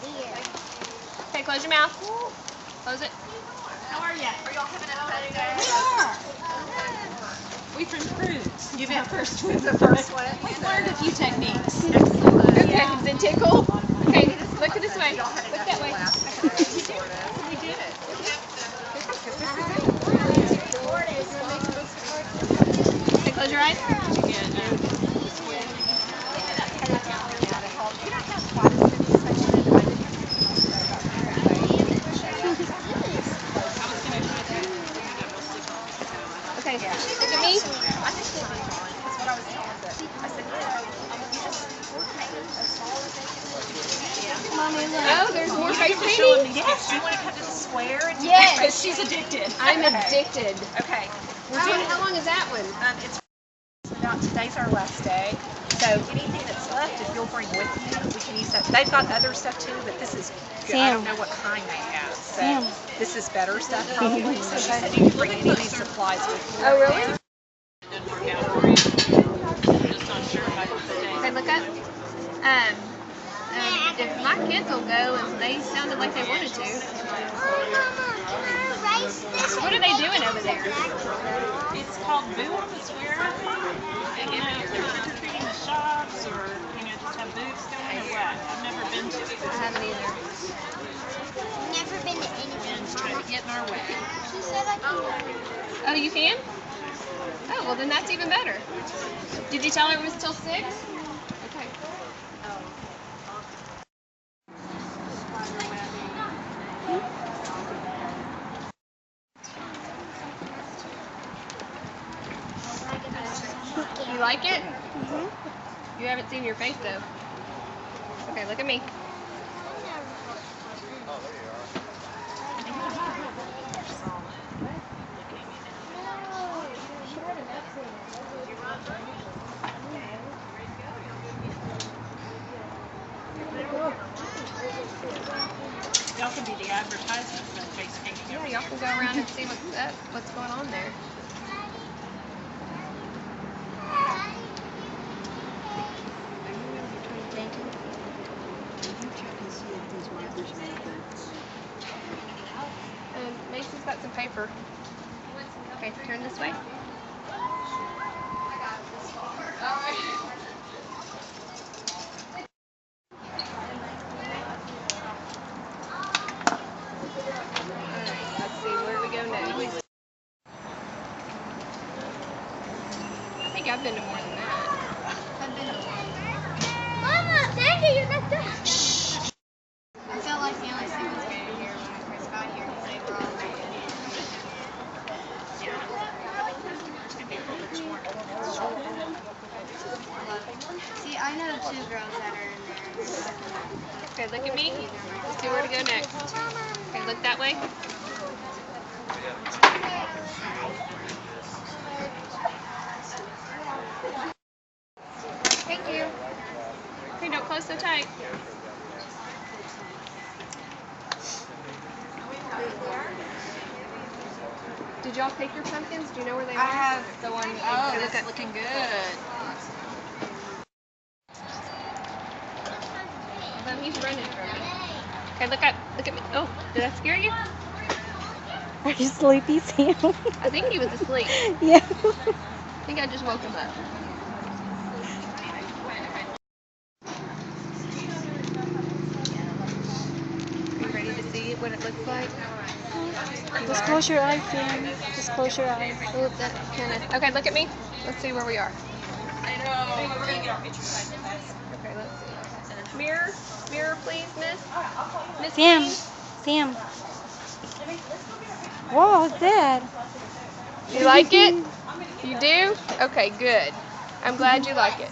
Okay, close your mouth. Close it. How are you? Are y'all having a fun day? We've improved. You've been first with the first one. We've learned a few techniques. Okay, does it tickle? Okay, look this way. Look that way. We did it. Okay, close your eyes. Okay, look at me. I think we'll be fine. That's what I was telling them. I said, Oh, there's more face painting? yes, do you want to come to the square? And Yes. Because she's addicted. I'm addicted. Okay. How long is that one? It's about today's our last day. So anything that's left, if you'll bring with you, we can use that. They've got other stuff too, but this is good. I don't know what kind they have. So this is better stuff probably. So she said you can bring any of these supplies with you. Oh, really? Didn't work out for you. Just not sure if I can stay. Okay, look up. If my kids will go, and they sounded like they wanted to. What are they doing over there? It's called Booth the Square, I think. And you know, if they're trick-or-treating the shops or, you know, just have booths going or what. I've never been to it. I haven't either. Never been to anything. It's trying to get in our way. She said I can. Oh, you can? Oh, well then that's even better. Did you tell her it was till 6? Okay. You like it? Mm-hmm. You haven't seen your face though. Okay, look at me. Y'all can be the advertisement for the face painting. Yeah, y'all can go around and see what's going on there. Macy's got some paper. Okay, turn this way. Let's see, where do we go next? I think I've been to more than that. Mama, Sandy, you're not there. I felt like the only sequence grader here when I first got here because they were all rated. See, I know 2 girls that are in there. Okay, look at me. Let's see where to go next. Okay, look that way. Thank you. Okay, don't close so tight. Did y'all pick your pumpkins? Do you know where they are? I have the one. Oh, that's looking good. Well, he's running from me. Okay, look up. Look at me. Oh, did I scare you? Are you sleepy, Sam? I think he was asleep. Yeah. I think I just woke him up. Are you ready to see what it looks like? Just close your eyes, Sam. Just close your eyes. Oh, that kinda... Okay, look at me. Let's see where we are. Okay, let's see. Mirror, mirror, please, Miss Sam. Queen. Sam. Whoa, what's that? You like it? You do? Okay, good. I'm glad you like it.